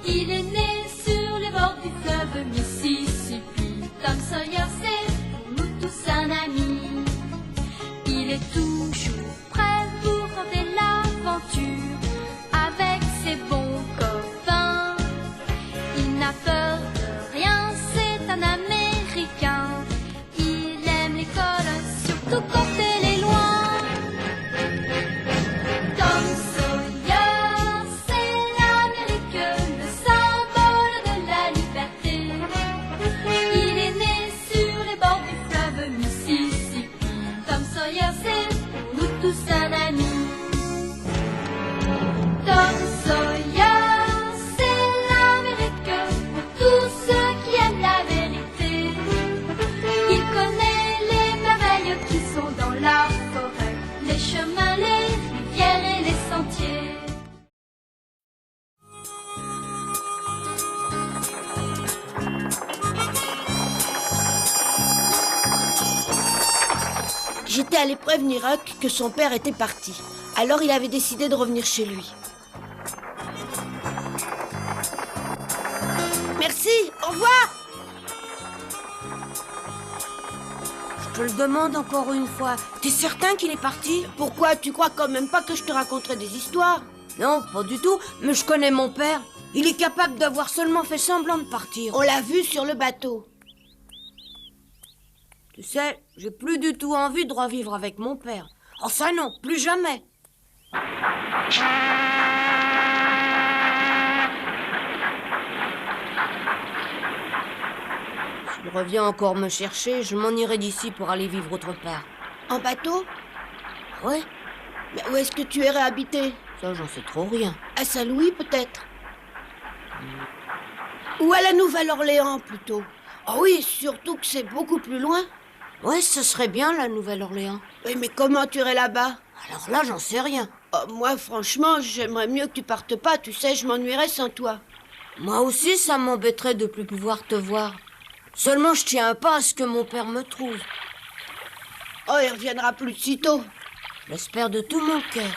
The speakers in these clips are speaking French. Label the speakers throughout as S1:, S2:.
S1: Il est né sur les bords du fleuve Mississippi. Tom Sawyer, c'est pour nous tous un ami. Il est toujours prêt pour tenter l'aventure avec ses bons copains. Il n'a peur de rien, c'est un Américain. Il aime l'école, surtout quand elle est loin. Tom Sawyer, c'est l'Amérique, le symbole de la liberté. Il est né sur les bords du fleuve Mississippi. Tom Sawyer, c'est pour nous tous un ami. Tom Sawyer, c'est l'Amérique pour tous ceux qui aiment la vérité. Il connaît les merveilles qui sont dans la forêt, les chemins, les rivières et les sentiers.
S2: J'étais allé prévenir Huck que son père était parti. Alors il avait décidé de revenir chez lui. Merci, au revoir. Je te le demande encore une fois. T'es certain qu'il est parti? Pourquoi? Tu crois quand même pas que je te raconterai des histoires? Non, pas du tout, mais je connais mon père. Il est capable d'avoir seulement fait semblant de partir. On l'a vu sur le bateau. Tu sais, j'ai plus du tout envie de revivre avec mon père. Enfin non, plus jamais. S'il revient encore me chercher, je m'en irai d'ici pour aller vivre autre part. En bateau? Ouais. Mais où est-ce que tu irais habiter? Ça, j'en sais trop rien. À Saint-Louis, peut-être? Ou à la Nouvelle-Orléans, plutôt. Oh oui, surtout que c'est beaucoup plus loin. Ouais, ce serait bien, la Nouvelle-Orléans. Oui, mais comment tu irais là-bas? Alors là, j'en sais rien. Oh, moi, franchement, j'aimerais mieux que tu partes pas. Tu sais, je m'ennuierais sans toi. Moi aussi, ça m'embêterait de plus pouvoir te voir. Seulement, je tiens pas à ce que mon père me trouve. Oh, il reviendra plus de sitôt. J'espère de tout mon cœur.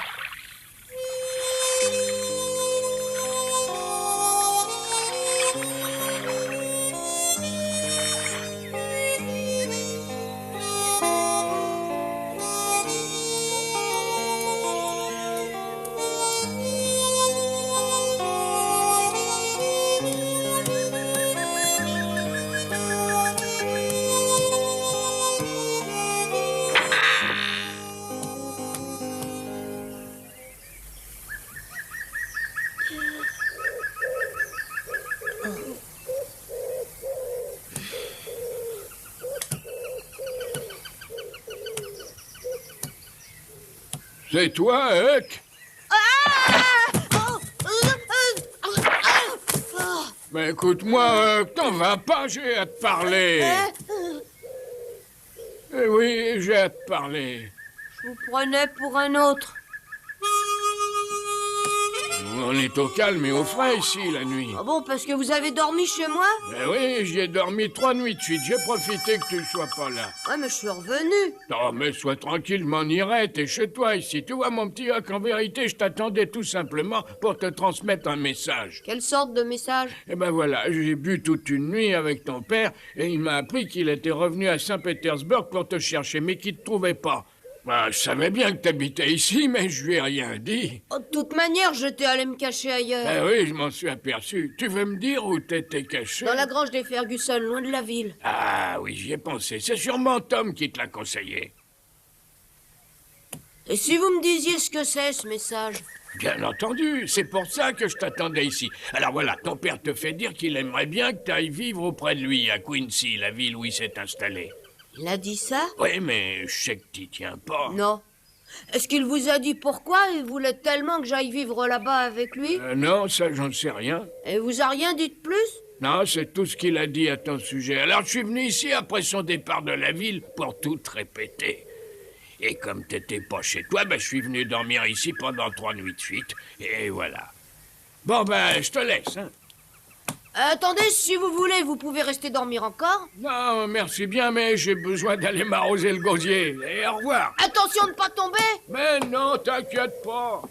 S3: C'est toi, Huck? Mais écoute-moi, Huck, t'en vas pas, j'ai à te parler. Eh oui, j'ai à te parler.
S2: Je vous prenais pour un autre.
S3: On est au calme et au frais ici, la nuit.
S2: Ah bon, parce que vous avez dormi chez moi?
S3: Mais oui, j'y ai dormi 3 nuits de suite. J'ai profité que tu ne sois pas là.
S2: Ouais, mais je suis revenu.
S3: Non, mais sois tranquille, je m'en irai. T'es chez toi ici. Tu vois, mon petit Huck, en vérité, je t'attendais tout simplement pour te transmettre un message.
S2: Quelle sorte de message?
S3: Eh ben voilà, j'ai bu toute une nuit avec ton père et il m'a appris qu'il était revenu à Saint-Pétersbourg pour te chercher, mais qu'il ne te trouvait pas. Bah, je savais bien que t'habitais ici, mais je lui ai rien dit.
S2: Oh, de toute manière, j'étais allé me cacher ailleurs.
S3: Eh oui, je m'en suis aperçu. Tu veux me dire où t'étais caché?
S2: Dans la grange des Ferguson, loin de la ville.
S3: Ah oui, j'y ai pensé. C'est sûrement Tom qui te l'a conseillé.
S2: Et si vous me disiez ce que c'est, ce message?
S3: Bien entendu, c'est pour ça que je t'attendais ici. Alors voilà, ton père te fait dire qu'il aimerait bien que tu ailles vivre auprès de lui, à Quincy, la ville où il s'est installé.
S2: Il a dit ça?
S3: Oui, mais je sais que t'y tiens pas.
S2: Non. Est-ce qu'il vous a dit pourquoi il voulait tellement que j'aille vivre là-bas avec lui?
S3: Non, ça, j'en sais rien.
S2: Et il vous a rien dit de plus?
S3: Non, c'est tout ce qu'il a dit à ton sujet. Alors je suis venu ici après son départ de la ville pour tout te répéter. Et comme t'étais pas chez toi, ben, je suis venu dormir ici pendant 3 nuits de suite. Et voilà. Bon, ben, je te laisse, hein.
S2: Attendez, si vous voulez, vous pouvez rester dormir encore?
S3: Non, merci bien, mais j'ai besoin d'aller m'arroser le gosier. Et au revoir.
S2: Attention de ne pas tomber!
S3: Mais non, t'inquiète pas.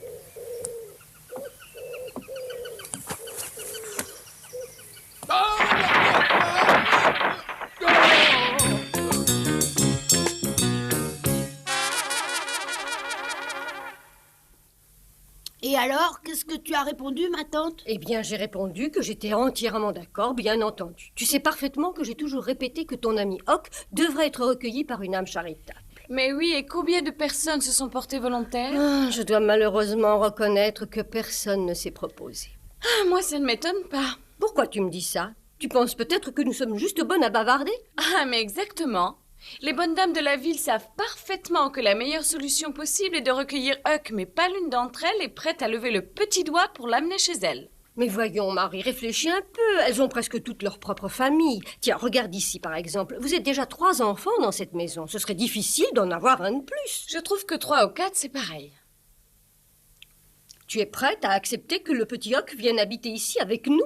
S2: Alors, qu'est-ce que tu as répondu, ma tante?
S4: Eh bien, j'ai répondu que j'étais entièrement d'accord, bien entendu. Tu sais parfaitement que j'ai toujours répété que ton ami Hock devrait être recueilli par une âme charitable.
S5: Mais oui, et combien de personnes se sont portées volontaires?
S4: Je dois malheureusement reconnaître que personne ne s'est proposé.
S5: Moi, ça ne m'étonne pas.
S4: Pourquoi tu me dis ça? Tu penses peut-être que nous sommes juste bonnes à bavarder?
S5: Mais exactement. Les bonnes dames de la ville savent parfaitement que la meilleure solution possible est de recueillir Huck, mais pas l'une d'entre elles est prête à lever le petit doigt pour l'amener chez elle.
S4: Mais voyons, Marie, réfléchis un peu. Elles ont presque toutes leur propre famille. Tiens, regarde ici, par exemple. Vous êtes déjà 3 enfants dans cette maison. Ce serait difficile d'en avoir un de plus.
S5: Je trouve que 3 ou 4, c'est pareil.
S4: Tu es prête à accepter que le petit Hock vienne habiter ici avec nous?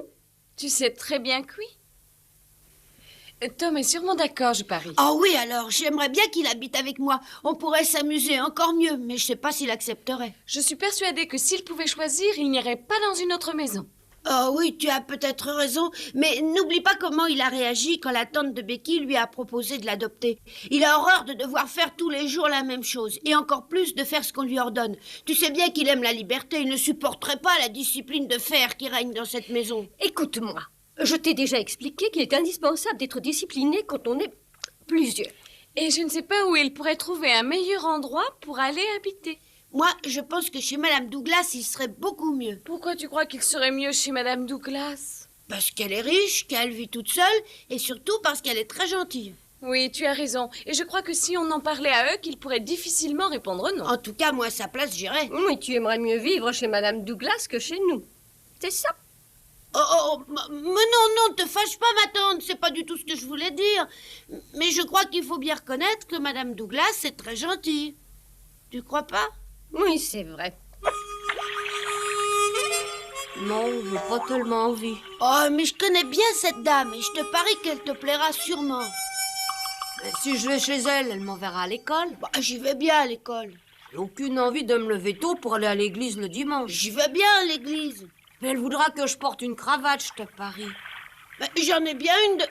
S5: Tu sais très bien que oui. Tom est sûrement d'accord, je parie.
S2: Ah oui, alors, j'aimerais bien qu'il habite avec moi. On pourrait s'amuser encore mieux, mais je sais pas s'il accepterait.
S5: Je suis persuadée que s'il pouvait choisir, il n'irait pas dans une autre maison.
S2: Oh oui, tu as peut-être raison, mais n'oublie pas comment il a réagi quand la tante de Becky lui a proposé de l'adopter. Il a horreur de devoir faire tous les jours la même chose, et encore plus de faire ce qu'on lui ordonne. Tu sais bien qu'il aime la liberté, il ne supporterait pas la discipline de fer qui règne dans cette maison.
S4: Écoute-moi, je t'ai déjà expliqué qu'il est indispensable d'être discipliné quand on est plusieurs.
S5: Et je ne sais pas où il pourrait trouver un meilleur endroit pour aller habiter.
S2: Moi, je pense que chez Madame Douglas, il serait beaucoup mieux.
S5: Pourquoi tu crois qu'il serait mieux chez Madame Douglas?
S2: Parce qu'elle est riche, qu'elle vit toute seule, et surtout parce qu'elle est très gentille.
S5: Oui, tu as raison. Et je crois que si on en parlait à eux, qu'ils pourraient difficilement répondre non.
S2: En tout cas, moi, à sa place, j'irais.
S4: Oui, tu aimerais mieux vivre chez Madame Douglas que chez nous. C'est ça?
S2: Mais non, te fâche pas, ma tante, c'est pas du tout ce que je voulais dire. Mais je crois qu'il faut bien reconnaître que Madame Douglas est très gentille. Tu crois pas?
S4: Oui, c'est vrai. Non, j'ai pas tellement envie.
S2: Oh, mais je connais bien cette dame et je te parie qu'elle te plaira sûrement.
S4: Si je vais chez elle, elle m'enverra à l'école.
S2: Bah, j'y vais bien à l'école.
S4: J'ai aucune envie de me lever tôt pour aller à l'église le dimanche.
S2: J'y vais bien à l'église.
S4: Mais elle voudra que je porte une cravate, je te parie.
S2: Bah, j'en ai bien une de...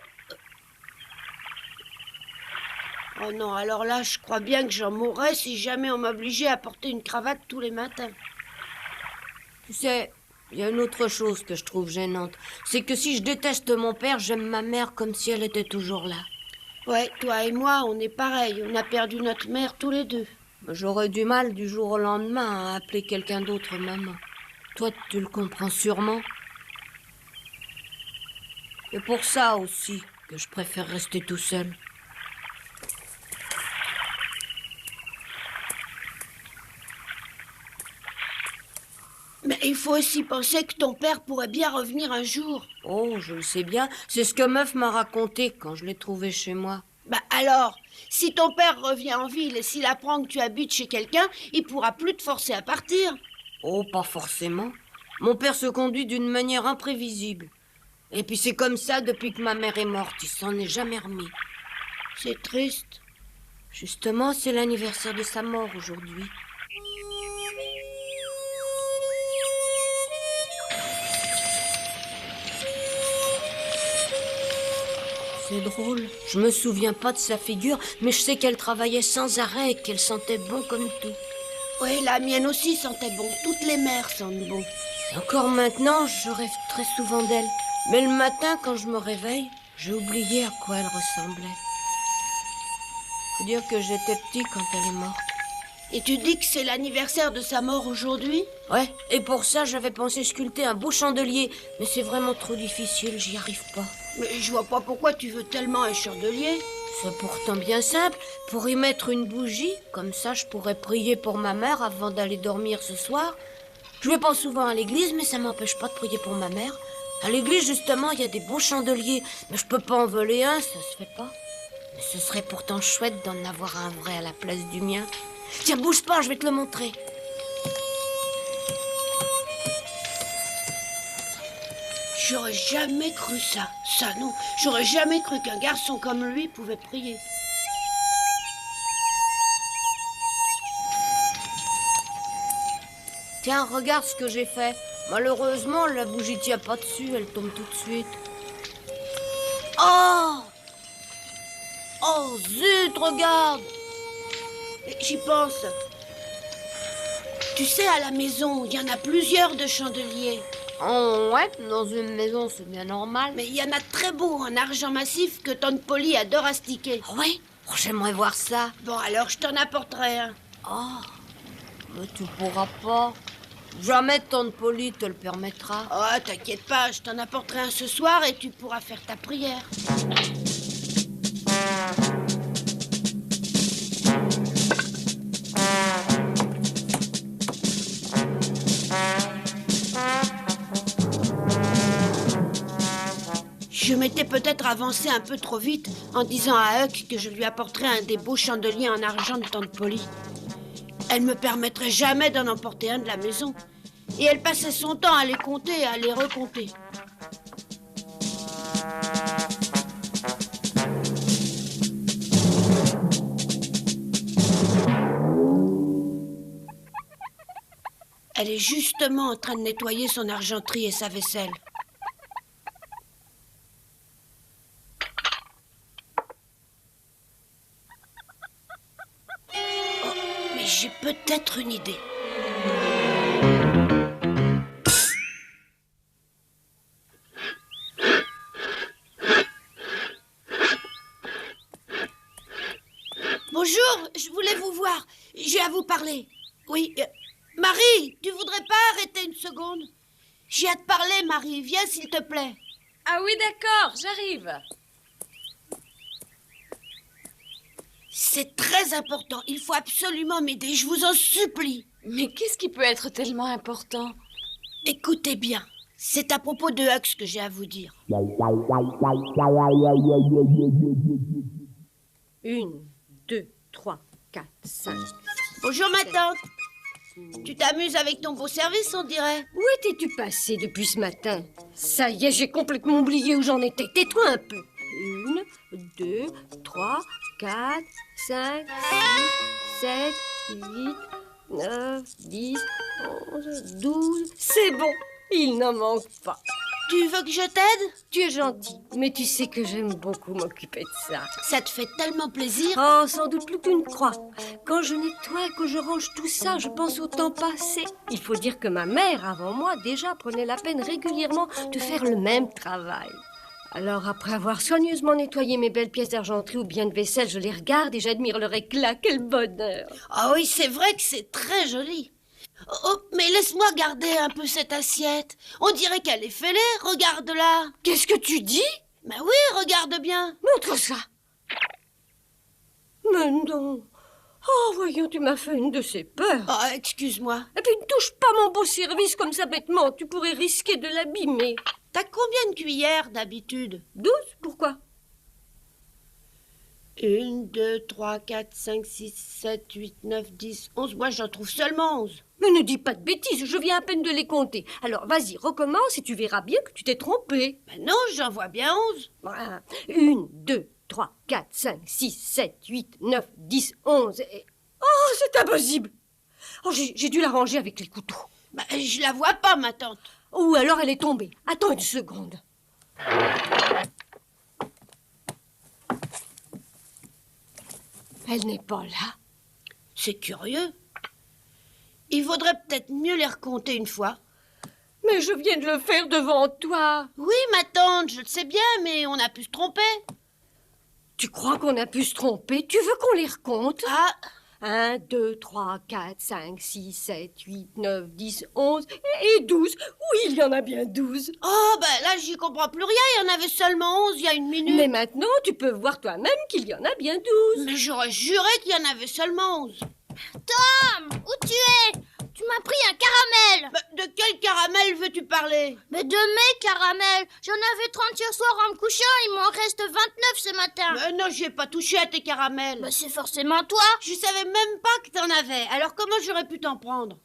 S2: Oh non, alors là, je crois bien que j'en mourrais si jamais on m'obligeait à porter une cravate tous les matins.
S4: Tu sais, il y a une autre chose que je trouve gênante. C'est que si je déteste mon père, j'aime ma mère comme si elle était toujours là.
S2: Ouais, toi et moi, on est pareil. On a perdu notre mère tous les deux.
S4: J'aurais du mal du jour au lendemain à appeler quelqu'un d'autre maman. Toi, tu le comprends sûrement. C'est pour ça aussi que je préfère rester tout seul.
S2: Mais il faut aussi penser que ton père pourrait bien revenir un jour.
S4: Oh, je le sais bien. C'est ce que Meuf m'a raconté quand je l'ai trouvé chez moi.
S2: Bah alors, si ton père revient en ville et s'il apprend que tu habites chez quelqu'un, il pourra plus te forcer à partir.
S4: Oh, pas forcément. Mon père se conduit d'une manière imprévisible. Et puis c'est comme ça depuis que ma mère est morte. Il s'en est jamais remis.
S2: C'est triste.
S4: Justement, c'est l'anniversaire de sa mort aujourd'hui. C'est drôle. Je me souviens pas de sa figure, mais je sais qu'elle travaillait sans arrêt et qu'elle sentait bon comme tout.
S2: Oui, la mienne aussi sentait bon. Toutes les mères sentent bon.
S4: Encore maintenant, je rêve très souvent d'elle. Mais le matin, quand je me réveille, j'ai oublié à quoi elle ressemblait. Faut dire que j'étais petit quand elle est morte.
S2: Et tu dis que c'est l'anniversaire de sa mort aujourd'hui?
S4: Ouais, et pour ça, j'avais pensé sculpter un beau chandelier. Mais c'est vraiment trop difficile, j'y arrive pas.
S2: Mais je vois pas pourquoi tu veux tellement un chandelier.
S4: C'est pourtant bien simple. Pour y mettre une bougie, comme ça je pourrais prier pour ma mère avant d'aller dormir ce soir. Je vais pas souvent à l'église, mais ça m'empêche pas de prier pour ma mère. À l'église, justement, il y a des beaux chandeliers. Mais je peux pas en voler un, ça se fait pas. Mais ce serait pourtant chouette d'en avoir un vrai à la place du mien. Tiens, bouge pas, je vais te le montrer.
S2: J'aurais jamais cru ça. Ça, non. J'aurais jamais cru qu'un garçon comme lui pouvait prier.
S4: Tiens, regarde ce que j'ai fait. Malheureusement, la bougie tient pas dessus, elle tombe tout de suite. Oh! Oh, zut, regarde!
S2: J'y pense. Tu sais, à la maison, il y en a plusieurs de chandeliers.
S4: Oh, ouais, dans une maison, c'est bien normal.
S2: Mais il y en a de très beaux en argent massif que Tante Polly adore astiquer.
S4: Ah ouais? Oh, j'aimerais voir ça.
S2: Bon, alors je t'en apporterai un.
S4: Oh, mais tu pourras pas. Jamais Tante Polly te le permettra.
S2: Oh, t'inquiète pas, je t'en apporterai un ce soir et tu pourras faire ta prière. Je m'étais peut-être avancé un peu trop vite en disant à Huck que je lui apporterais un des beaux chandeliers en argent de Tante Polly. Elle me permettrait jamais d'en emporter un de la maison. Et elle passait son temps à les compter et à les recompter. Elle est justement en train de nettoyer son argenterie et sa vaisselle. Oh, mais j'ai peut-être une idée. Bonjour, je voulais vous voir. J'ai à vous parler. Oui, Marie, tu voudrais pas arrêter une seconde? J'ai à te parler, Marie. Viens, s'il te plaît.
S5: Ah oui, d'accord, j'arrive.
S2: C'est très important. Il faut absolument m'aider. Je vous en supplie.
S5: Mais qu'est-ce qui peut être tellement important?
S2: Écoutez bien. C'est à propos de Huck que j'ai à vous dire.
S6: 1, 2, 3, 4, 5.
S2: Bonjour, ma tante. Tu t'amuses avec ton beau service, on dirait.
S6: Où étais-tu passé depuis ce matin? Ça y est, j'ai complètement oublié où j'en étais. Tais-toi un peu. 1, 2, 3, 4, 5, 6, 7, 8, 9, 10, 11, 12. C'est bon, il n'en manque pas.
S2: Tu veux que je t'aide?
S6: Tu es gentil, mais tu sais que j'aime beaucoup m'occuper de ça.
S2: Ça te fait tellement plaisir.
S6: Oh, sans doute plus que tu ne crois. Quand je nettoie, que je range tout ça, je pense au temps passé. Il faut dire que ma mère, avant moi, déjà prenait la peine régulièrement de faire le même travail. Alors, après avoir soigneusement nettoyé mes belles pièces d'argenterie ou bien de vaisselle, je les regarde et j'admire leur éclat. Quel bonheur!
S2: Ah oui, c'est vrai que c'est très joli. Oh, mais laisse-moi garder un peu cette assiette. On dirait qu'elle est fêlée, regarde-la.
S6: Qu'est-ce que tu dis?
S2: Ben oui, regarde bien.
S6: Montre ça! Mais non! Oh, voyons, tu m'as fait une de ces peurs.
S2: Oh, excuse-moi.
S6: Et puis, ne touche pas mon beau service comme ça bêtement. Tu pourrais risquer de l'abîmer.
S2: T'as combien de cuillères d'habitude?
S6: 12? Pourquoi?
S2: 1, 2, 3, 4, 5, 6, 7, 8, 9, 10, 11. Moi, j'en trouve seulement 11.
S6: Mais ne dis pas de bêtises, je viens à peine de les compter. Alors, vas-y, recommence et tu verras bien que tu t'es trompé.
S2: Ben non, j'en vois bien 11.
S6: 1, 2, 3, 4, 5, 6, 7, 8, 9, 10, 11 et... Oh, c'est impossible! Oh, j'ai dû la ranger avec les couteaux.
S2: Ben, je la vois pas, ma tante.
S6: Ou alors elle est tombée. Attends une seconde. Elle n'est pas là.
S2: C'est curieux. Il vaudrait peut-être mieux les recompter une fois.
S6: Mais je viens de le faire devant toi.
S2: Oui, ma tante, je le sais bien, mais on a pu se tromper.
S6: Tu crois qu'on a pu se tromper? Tu veux qu'on les recompte?
S2: Ah,
S6: 1, 2, 3, 4, 5, 6, 7, 8, 9, 10, 11 et 12. Oui, il y en a bien 12.
S2: oh, ben là, j'y comprends plus rien. Il y en avait seulement 11 il y a une minute.
S6: Mais maintenant, tu peux voir toi-même qu'il y en a bien 12.
S2: Mais j'aurais juré qu'il y en avait seulement 11.
S1: Tom, où tu es? Tu m'as pris un caramel.
S2: Ben, de quel caramel veux-tu parler?
S1: Mais de mes caramels. J'en avais 30 hier soir en me couchant, il m'en reste 29 ce matin.
S2: Ben non, j'ai pas touché à tes caramels.
S1: Bah c'est forcément toi.
S2: Je savais même pas que t'en avais. Alors comment j'aurais pu t'en prendre?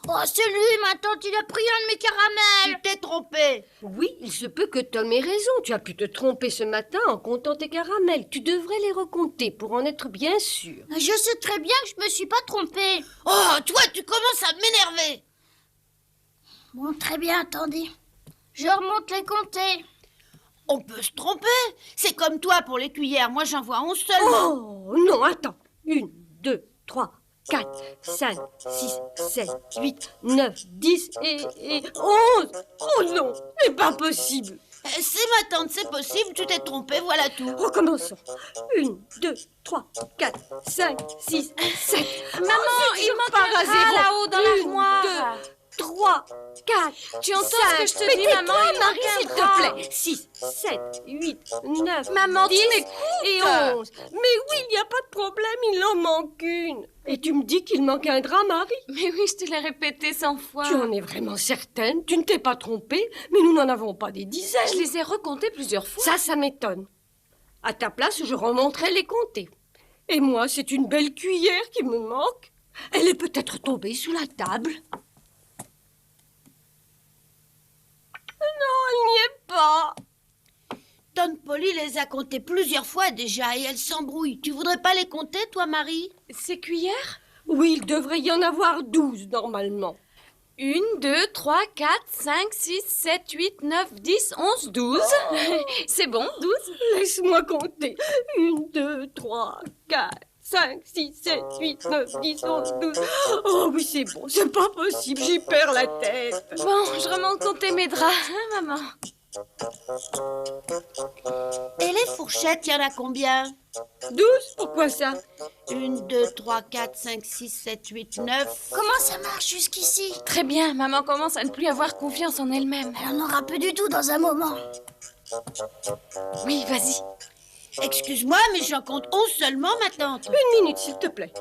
S1: Oh, c'est lui, ma tante, il a pris un de mes caramels.
S2: Tu t'es trompé.
S6: Oui, il se peut que Tom ait raison. Tu as pu te tromper ce matin en comptant tes caramels. Tu devrais les recompter pour en être bien sûr.
S1: Je sais très bien que je me suis pas trompée.
S2: Oh, toi, tu commences à m'énerver.
S1: Bon, très bien, attendez. Je remonte les compter.
S2: On peut se tromper. C'est comme toi pour les cuillères. Moi, j'en vois 11 seulement.
S6: Oh, non, attends. 1, 2, 3, 4, 5, 6, 7, 8, 9, 10 et 11. Oh non, c'est pas possible.
S2: Si ma tante, c'est possible, tu t'es trompée, voilà tout.
S6: Recommençons. 1, 2, 3, 4, 5, 6, 7.
S5: Maman, il manque un rat là-haut dans l'armoire.
S6: 3, 4.
S5: Tu entends ce que je te dis, maman? Il
S6: Marie,
S5: manque
S6: s'il
S5: un
S6: te
S5: rat.
S6: plaît. 6, 7, 8, 9,
S5: Maman,
S6: 10
S5: tu m'écoutes?
S6: et 11. Mais oui, il n'y a pas de problème, il en manque une. Et tu me dis qu'il manque un drap, Marie?
S5: Mais oui, je te l'ai répété 100 fois.
S6: Tu en es vraiment certaine? Tu ne t'es pas trompée? Mais nous n'en avons pas des dizaines.
S5: Je les ai recomptés plusieurs fois.
S6: Ça m'étonne. À ta place, je remonterai les compter. Et moi, c'est une belle cuillère qui me manque. Elle est peut-être tombée sous la table. Non, elle n'y est pas.
S2: Tante Polly les a comptés plusieurs fois déjà et elle s'embrouille. Tu voudrais pas les compter, toi, Marie?
S5: Ces cuillères?
S6: Oui, il devrait y en avoir 12 normalement.
S5: 1, 2, 3, 4, 5, 6, 7, 8, 9, 10, 11, 12. C'est bon, 12.
S6: Laisse-moi compter. 1, 2, 3, 4, 5, 6, 7, 8, 9, 10, 11, 12. Oh oui, c'est bon, c'est pas possible, j'y perds la tête.
S5: Bon, je remonte compter mes draps, hein, maman?
S2: Et les fourchettes, il y en a combien?
S6: 12? Pourquoi ça?
S2: 1, 2, 3, 4, 5, 6, 7, 8, 9.
S1: Comment ça marche jusqu'ici?
S5: Très bien, maman commence à ne plus avoir confiance en elle-même.
S1: Elle en aura plus du tout dans un moment.
S5: Oui, vas-y.
S2: Excuse-moi, mais j'en compte 11 seulement, ma tante.
S6: 1 minute, s'il te plaît.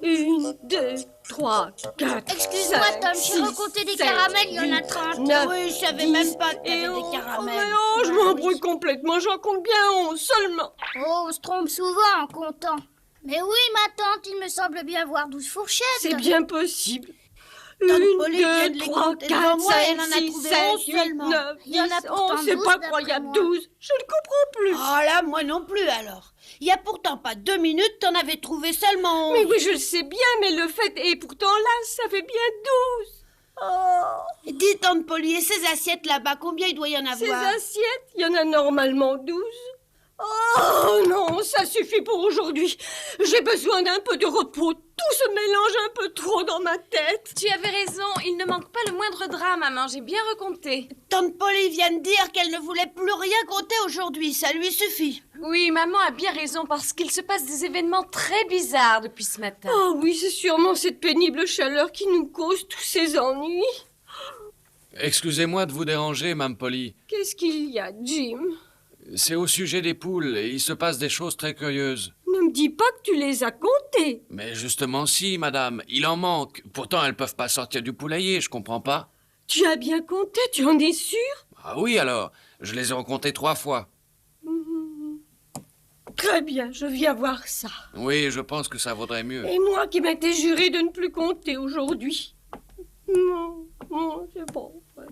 S6: 1, 2, 3, 4.
S1: Excuse-moi, Tom, j'ai recompté des caramels, il y en a 30.
S6: 9,
S2: Oui, je savais
S6: 10
S2: même pas qu'il y
S6: et
S2: avait des
S6: 11.
S2: caramels.
S6: Oh, mais non, je m'embrouille complètement, j'en compte bien 11 seulement.
S1: Oh, on se trompe souvent en comptant. Mais oui, ma tante, il me semble bien voir 12 fourchettes.
S6: C'est bien possible.
S2: Tante
S6: 1,
S2: Polly vient de
S6: 2,
S2: les
S6: 3,
S2: compter
S6: 4,
S2: devant moi,
S6: 5,
S2: elle en a
S6: 6,
S2: trouvé
S6: 7,
S2: 11
S6: 8,
S2: seulement.
S6: 9, 10,
S1: Il y en a pourtant
S6: 11, c'est
S1: 12
S6: pas
S1: d'après
S6: croyable,
S1: moi.
S6: 12. Je ne comprends plus.
S2: Oh là, moi non plus alors. Il y a pourtant pas 2 minutes, t'en avais trouvé seulement 11.
S6: Mais oui, je le sais bien, mais le fait est pourtant là, ça fait bien 12. Oh,
S2: Dis, tante Polly, et ces assiettes là-bas, combien il doit y en
S6: ces
S2: avoir?
S6: assiettes, il y en a normalement 12. Oh non, ça suffit pour aujourd'hui. J'ai besoin d'un peu de repos. Tout se mélange un peu trop dans ma tête.
S5: Tu avais raison, il ne manque pas le moindre drap, maman, j'ai bien recompté.
S2: Tante Polly vient de dire qu'elle ne voulait plus rien compter aujourd'hui, ça lui suffit.
S5: Oui, maman a bien raison parce qu'il se passe des événements très bizarres depuis ce matin.
S6: Oh oui, c'est sûrement cette pénible chaleur qui nous cause tous ces ennuis.
S7: Excusez-moi de vous déranger, Mme Polly.
S6: Qu'est-ce qu'il y a, Jim?
S7: C'est au sujet des poules et il se passe des choses très curieuses.
S6: Ne me dis pas que tu les as comptées.
S7: Mais justement si, madame, il en manque. Pourtant, elles peuvent pas sortir du poulailler, je comprends pas.
S6: Tu as bien compté, tu en es sûr?
S7: Ah oui alors, je les ai recomptées 3 fois.
S6: Très bien, je viens voir ça.
S7: Oui, je pense que ça vaudrait mieux.
S6: Et moi qui m'étais juré de ne plus compter aujourd'hui. Non, non, c'est bon. Ouais.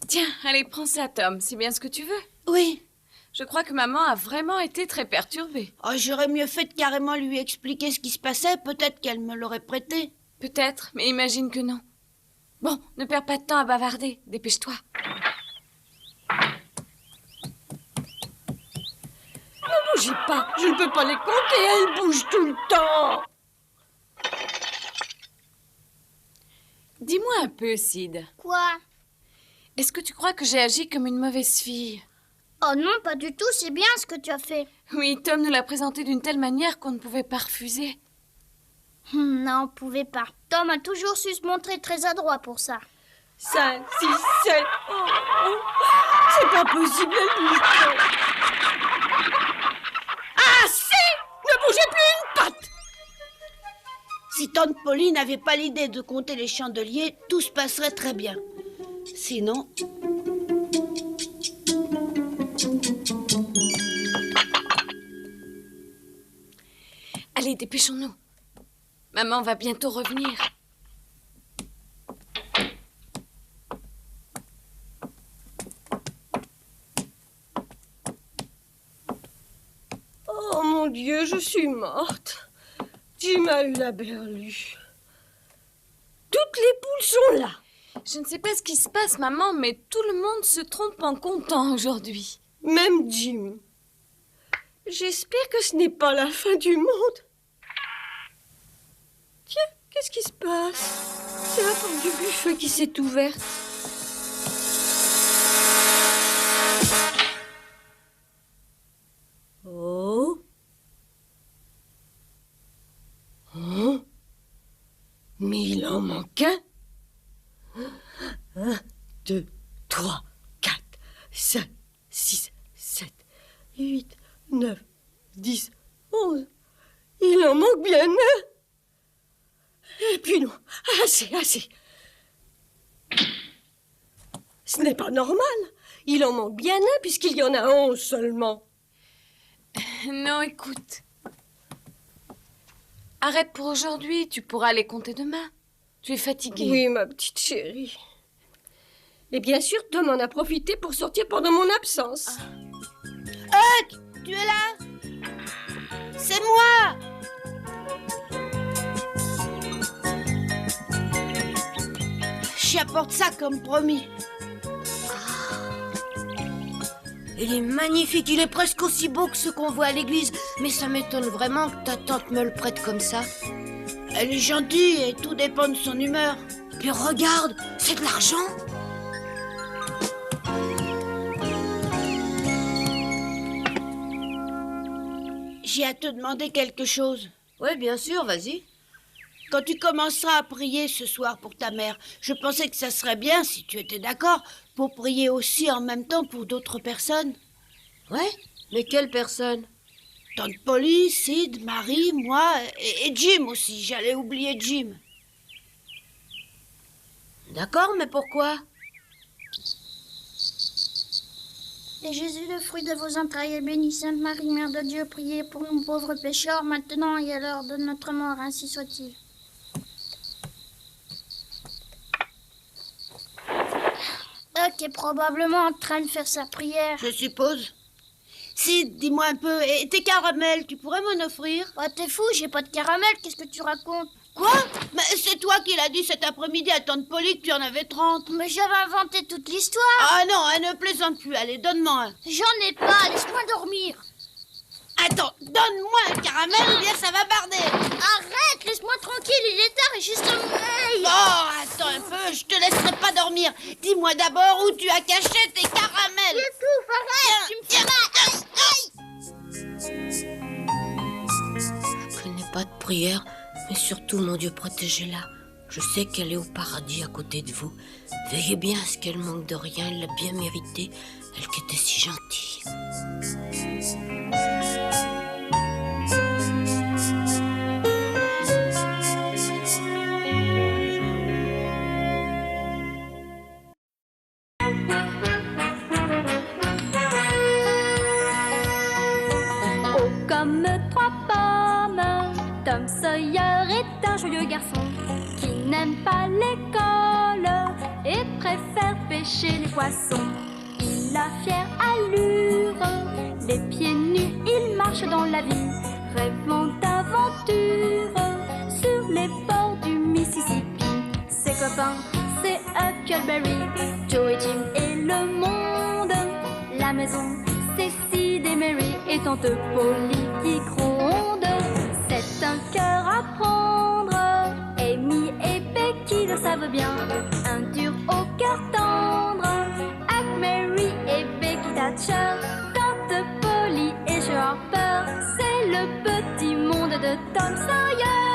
S5: Tiens, allez, prends ça, Tom, c'est bien ce que tu veux.
S2: Oui.
S5: Je crois que maman a vraiment été très perturbée.
S2: Oh, j'aurais mieux fait de carrément lui expliquer ce qui se passait, peut-être qu'elle me l'aurait prêté.
S5: Peut-être, mais imagine que non. Bon, ne perds pas de temps à bavarder, dépêche-toi.
S6: Ne bougez pas, je ne peux pas les compter, elles bougent tout le temps.
S5: Dis-moi un peu, Sid.
S1: Quoi?
S5: Est-ce que tu crois que j'ai agi comme une mauvaise fille?
S1: Oh non, pas du tout, c'est bien ce que tu as fait.
S5: Oui, Tom nous l'a présenté d'une telle manière qu'on ne pouvait pas refuser.
S1: Non, on pouvait pas. Tom a toujours su se montrer très adroit pour ça.
S6: 5, 6, 7. Oh, oh. C'est pas possible, elles bougent trop. Assez! Ne bougez plus une patte!
S2: Si tante Polly n'avait pas l'idée de compter les chandeliers, tout se passerait très bien. Sinon...
S5: Allez, dépêchons-nous. Maman va bientôt revenir.
S6: Oh mon Dieu, je suis morte. Jim a eu la berlue. Toutes les poules sont là.
S5: Je ne sais pas ce qui se passe, maman, mais tout le monde se trompe en comptant aujourd'hui.
S6: Même Jim. J'espère que ce n'est pas la fin du monde. Tiens, qu'est-ce qui se passe? C'est la porte du buffet qui s'est ouverte. Oh. Oh. Mais il en manque un. 1, 2, 3, 4, 5, 6, 7, 8, 9, 10, 11. Il en manque bien un. Et puis non, assez. Ce n'est pas normal. Il en manque bien un puisqu'il y en a 11 seulement.
S5: Non, écoute. Arrête pour aujourd'hui, tu pourras les compter demain. Tu es fatiguée.
S6: Oui, ma petite chérie. Et bien sûr, Tom en a profité pour sortir pendant mon absence.
S2: Huck, tu es là? C'est moi! J'y apporte ça comme promis.
S4: Il est magnifique, il est presque aussi beau que ce qu'on voit à l'église. Mais ça m'étonne vraiment que ta tante me le prête comme ça.
S2: Elle est gentille et tout dépend de son humeur.
S4: Puis regarde, c'est de l'argent.
S2: J'ai à te demander quelque chose.
S4: Oui, bien sûr, vas-y.
S2: Quand tu commenceras à prier ce soir pour ta mère, je pensais que ça serait bien, si tu étais d'accord, pour prier aussi en même temps pour d'autres personnes.
S4: Ouais, mais quelle personne?
S2: Tante Polly, Sid, Marie, moi et Jim aussi. J'allais oublier Jim.
S4: D'accord, mais pourquoi?
S1: Et Jésus, le fruit de vos entrailles, est béni. Sainte Marie, Mère de Dieu, priez pour nous pauvres pécheurs, maintenant et à l'heure de notre mort, ainsi soit-il. Huck est probablement en train de faire sa prière.
S2: Je suppose. Sid, dis-moi un peu, et tes caramels, tu pourrais m'en offrir?
S1: Oh, t'es fou, j'ai pas de caramel, qu'est-ce que tu racontes?
S2: Quoi? Mais c'est toi qui l'as dit cet après-midi à tante Polly que tu en avais 30.
S1: Mais j'avais inventé toute l'histoire.
S2: Ah non, elle ne plaisante plus. Allez, donne-moi un.
S1: J'en ai pas, laisse-moi dormir.
S2: Attends, donne-moi un caramel ou bien ça va barder.
S1: Arrête, laisse-moi tranquille, il est tard et j'ai sommeil.
S2: Oh, attends un peu, je te laisserai pas dormir. Dis-moi d'abord où tu as caché tes caramels.
S1: J'étouffe, arrête, tu me fais mal.
S4: Je connais pas de prière, mais surtout, mon Dieu, protégez-la. Je sais qu'elle est au paradis à côté de vous. Veillez bien à ce qu'elle manque de rien, elle l'a bien mérité, elle qui était si gentille.
S1: Oh, comme trois pommes, Tom Sawyer est un joyeux garçon qui n'aime pas l'école et préfère pêcher les poissons. Il a fière allure, les pieds nus, il marche dans la vie, rêvant d'aventure sur les bords du Mississippi. Ses copains, c'est Huckleberry, Joe et Jim et le monde. La maison, c'est Sid et Mary et tante Polly qui gronde. C'est un cœur à prendre, Amy et Becky le savent bien. Un dur au cœur tendre, Huck, Mary et Becky Thatcher. Tante Polly et Joe Harper, c'est le petit monde de Tom Sawyer.